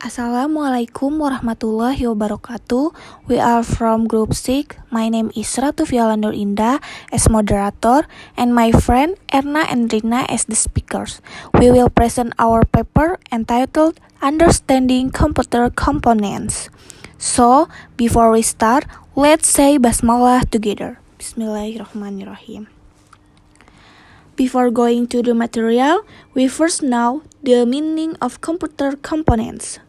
Assalamualaikum warahmatullahi wabarakatuh. We are from Group 6. My name is Ratu Vialandur Indah as moderator and my friend Erna and Rina as the speakers. We will present our paper entitled Understanding Computer Components. So, before we start, let's say basmalah together. Bismillahirrahmanirrahim. Before going to the material, we first know the meaning of computer components.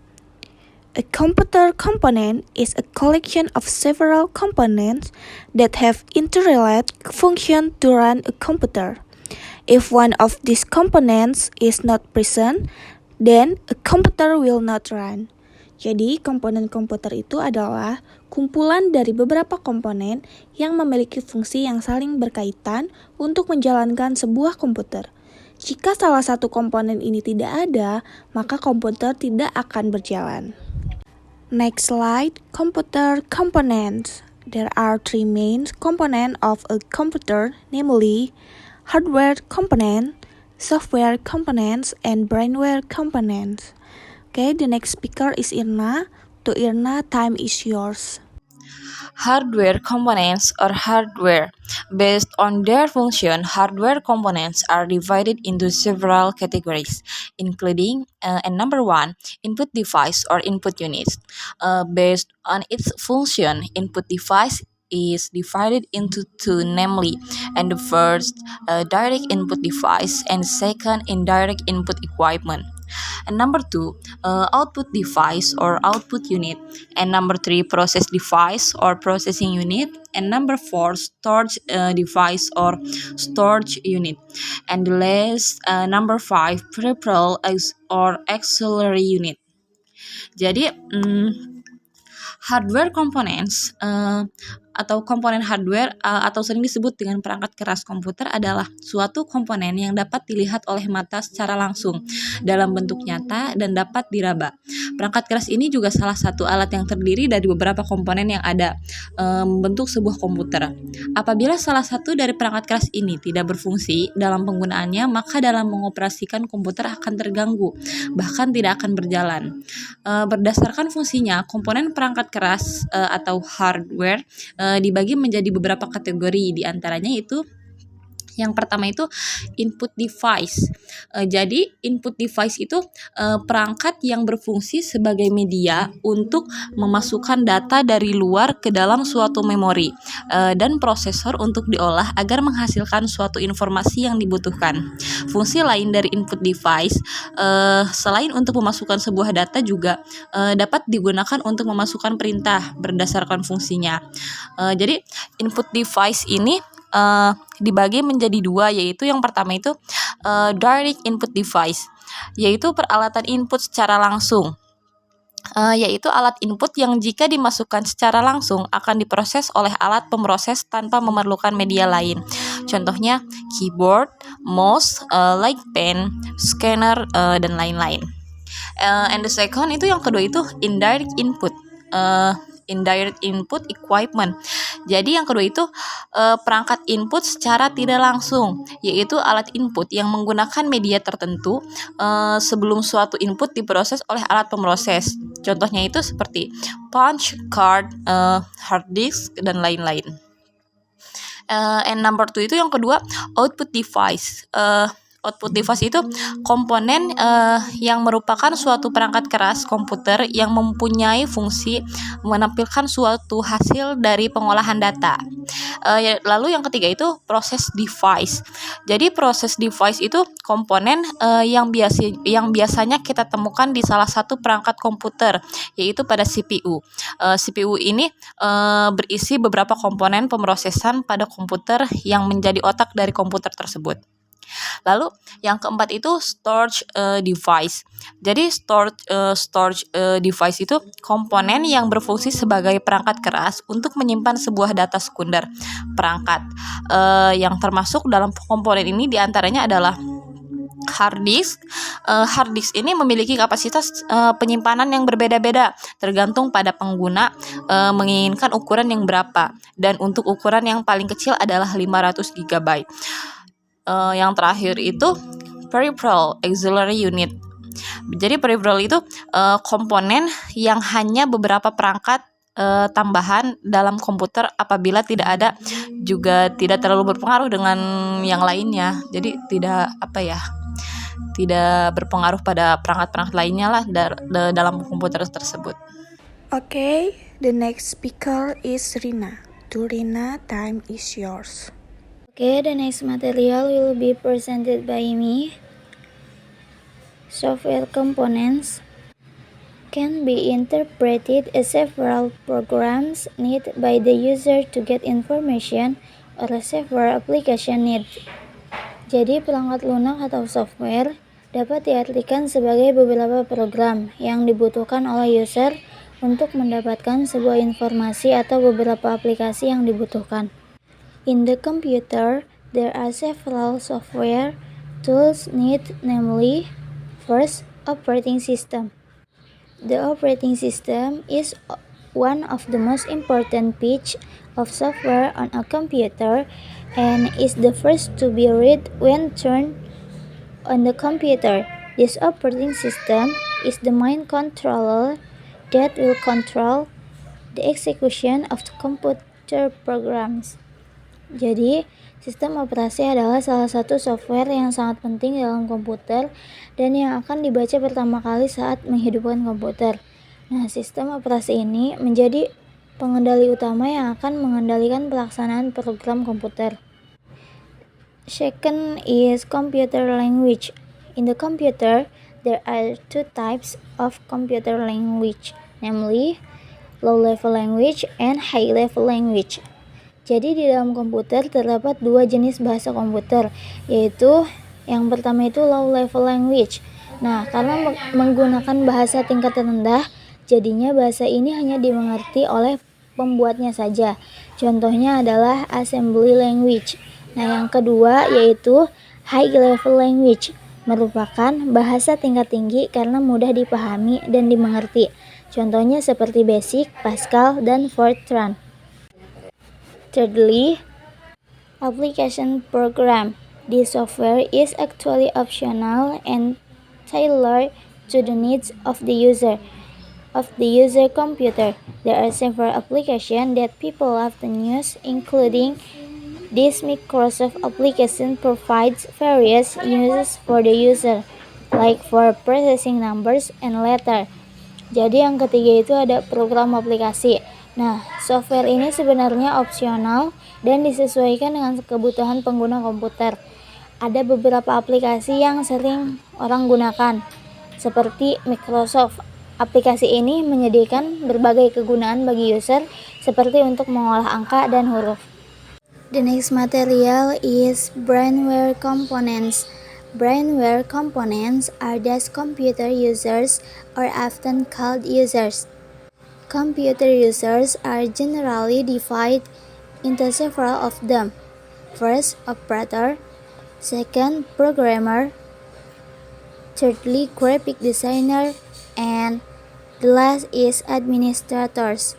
A computer component is a collection of several components that have interrelated functions to run a computer. If one of these components is not present, then a computer will not run. Jadi, komponen komputer itu adalah kumpulan dari beberapa komponen yang memiliki fungsi yang saling berkaitan untuk menjalankan sebuah komputer. Jika salah satu komponen ini tidak ada, maka komputer tidak akan berjalan. Next slide, computer components. There are three main components of a computer, namely hardware component, software components, and brainware components. Okay, the next speaker is Irna. To Irna, time is yours. Hardware components or hardware. Based on their function, hardware components are divided into several categories, including and number one, input device or input units. Based on its function, input device is divided into two, namely, and the first, direct input device, and second, indirect input equipment. And number two, output device or output unit. And number three, process device or processing unit. And number four, storage device or storage unit. And the last, number five, peripheral or auxiliary unit. Jadi, hardware components atau komponen hardware atau sering disebut dengan perangkat keras komputer adalah suatu komponen yang dapat dilihat oleh mata secara langsung dalam bentuk nyata dan dapat diraba. Perangkat keras ini juga salah satu alat yang terdiri dari beberapa komponen yang ada membentuk sebuah komputer. Apabila salah satu dari perangkat keras ini tidak berfungsi dalam penggunaannya, maka dalam mengoperasikan komputer akan terganggu, bahkan tidak akan berjalan. Berdasarkan fungsinya, komponen perangkat keras atau hardware dibagi menjadi beberapa kategori, di antaranya itu yang pertama itu input device. Jadi input device itu perangkat yang berfungsi sebagai media untuk memasukkan data dari luar ke dalam suatu memori dan prosesor untuk diolah agar menghasilkan suatu informasi yang dibutuhkan. Fungsi lain dari input device selain untuk memasukkan sebuah data juga dapat digunakan untuk memasukkan perintah berdasarkan fungsinya. Jadi input device ini dibagi menjadi dua, yaitu yang pertama itu direct input device, yaitu peralatan input secara langsung, yaitu alat input yang jika dimasukkan secara langsung akan diproses oleh alat pemroses tanpa memerlukan media lain. Contohnya keyboard, mouse, like pen, scanner, dan lain-lain. And the second itu yang kedua itu indirect input. Indirect input equipment. Jadi yang kedua itu perangkat input secara tidak langsung, yaitu alat input yang menggunakan media tertentu sebelum suatu input diproses oleh alat pemroses. Contohnya itu seperti punch card, hard disk, dan lain-lain. And number two itu yang kedua output device. Output device itu komponen yang merupakan suatu perangkat keras komputer yang mempunyai fungsi menampilkan suatu hasil dari pengolahan data. Lalu yang ketiga itu process device. Jadi process device itu komponen yang biasanya kita temukan di salah satu perangkat komputer, yaitu pada CPU. CPU ini berisi beberapa komponen pemrosesan pada komputer yang menjadi otak dari komputer tersebut. Lalu yang keempat itu storage device. Jadi storage device itu komponen yang berfungsi sebagai perangkat keras untuk menyimpan sebuah data sekunder perangkat. Yang termasuk dalam komponen ini diantaranya adalah hard disk. Hard disk ini memiliki kapasitas penyimpanan yang berbeda-beda tergantung pada pengguna menginginkan ukuran yang berapa, dan untuk ukuran yang paling kecil adalah 500 GB. Yang terakhir itu peripheral auxiliary unit. Jadi peripheral itu komponen yang hanya beberapa perangkat tambahan dalam komputer apabila tidak ada juga tidak terlalu berpengaruh dengan yang lainnya. Jadi tidak berpengaruh pada perangkat-perangkat lainnya lah dalam komputer tersebut. Okay, the next speaker is Rina. To Rina, time is yours. Okay, the next material will be presented by me. Software components can be interpreted as several programs needed by the user to get information or several application needs. Jadi perangkat lunak atau software dapat diartikan sebagai beberapa program yang dibutuhkan oleh user untuk mendapatkan sebuah informasi atau beberapa aplikasi yang dibutuhkan. In the computer, there are several software tools needed, namely, first, operating system. The operating system is one of the most important pieces of software on a computer and is the first to be read when turned on the computer. This operating system is the main controller that will control the execution of the computer programs. Jadi, sistem operasi adalah salah satu software yang sangat penting dalam komputer dan yang akan dibaca pertama kali saat menghidupkan komputer. Nah, sistem operasi ini menjadi pengendali utama yang akan mengendalikan pelaksanaan program komputer. Second is computer language. In the computer, there are two types of computer language, namely low-level language and high-level language. Jadi di dalam komputer terdapat dua jenis bahasa komputer, yaitu yang pertama itu low level language. Nah, karena menggunakan bahasa tingkat rendah, jadinya bahasa ini hanya dimengerti oleh pembuatnya saja. Contohnya adalah assembly language. Nah, yang kedua yaitu high level language, merupakan bahasa tingkat tinggi karena mudah dipahami dan dimengerti. Contohnya seperti Basic, Pascal, dan Fortran. Thirdly, application program. This software is actually optional and tailored to the needs of the user computer. There are several applications that people often use, including this Microsoft application provides various uses for the user, like for processing numbers and letters. Jadi yang ketiga itu ada program aplikasi. Nah, software ini sebenarnya opsional dan disesuaikan dengan kebutuhan pengguna komputer. Ada beberapa aplikasi yang sering orang gunakan, seperti Microsoft. Aplikasi ini menyediakan berbagai kegunaan bagi user, seperti untuk mengolah angka dan huruf. The next material is brainware components. Brainware components are those computer users or often called users. Computer users are generally divided into several of them. First, operator. Second, programmer. Thirdly, graphic designer. And the last is administrators.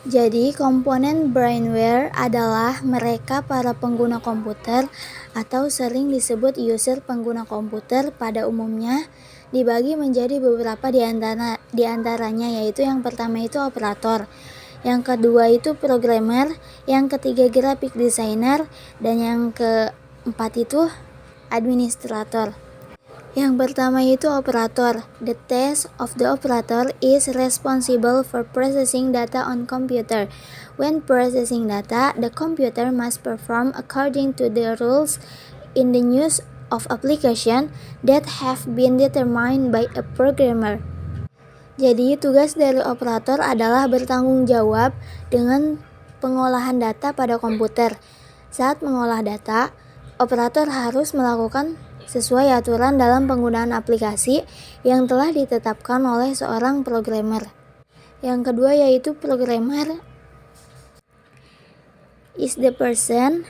Jadi, komponen brainware adalah mereka para pengguna komputer atau sering disebut user pengguna komputer pada umumnya, dibagi menjadi beberapa di antaranya, yaitu yang pertama itu operator, yang kedua itu programmer, yang ketiga graphic designer, dan yang keempat itu administrator. Yang pertama itu operator. The task of the operator is responsible for processing data on computer. When processing data, the computer must perform according to the rules in the use of application that have been determined by a programmer. Jadi, tugas dari operator adalah bertanggung jawab dengan pengolahan data pada komputer. Saat mengolah data, operator harus melakukan sesuai aturan dalam penggunaan aplikasi yang telah ditetapkan oleh seorang programmer. Yang kedua yaitu programmer is the person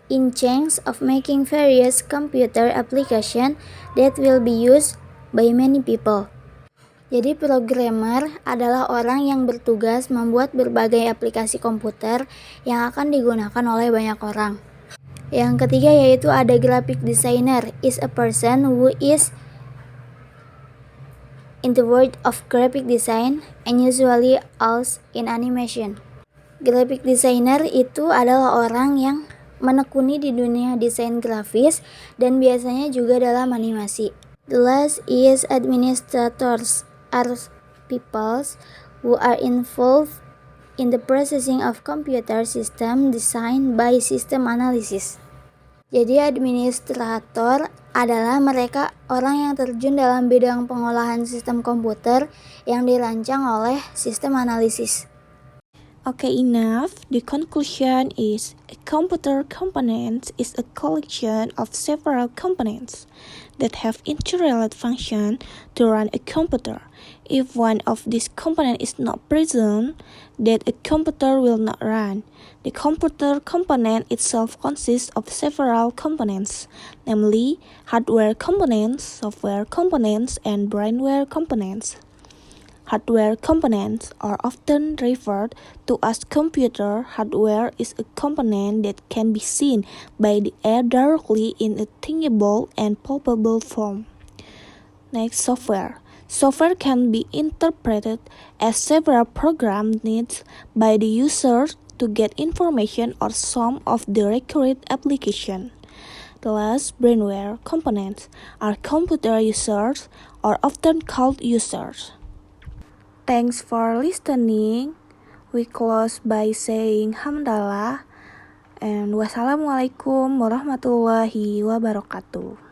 in charge of making various computer application that will be used by many people. Jadi programmer adalah orang yang bertugas membuat berbagai aplikasi komputer yang akan digunakan oleh banyak orang. Yang ketiga yaitu ada graphic designer, is a person who is in the world of graphic design and usually also in animation. Graphic designer itu adalah orang yang menekuni di dunia desain grafis dan biasanya juga dalam animasi. The last is administrators are people who are involved in the processing of computer system designed by system analysis. Jadi administrator adalah mereka orang yang terjun dalam bidang pengolahan sistem komputer yang dirancang oleh sistem analisis. Okay, enough. The conclusion is a computer component is a collection of several components that have interrelated function to run a computer. If one of these components is not present, then a computer will not run. The computer component itself consists of several components, namely hardware components, software components, and brainware components. Hardware components are often referred to as computer hardware is a component that can be seen by the eye directly in a tangible and palpable form. Next, software. Software can be interpreted as several programs needs by the user to get information or some of the required application. The last, brainware components are computer users or often called users. Thanks for listening. We close by saying hamdalah and wassalamualaikum warahmatullahi wabarakatuh.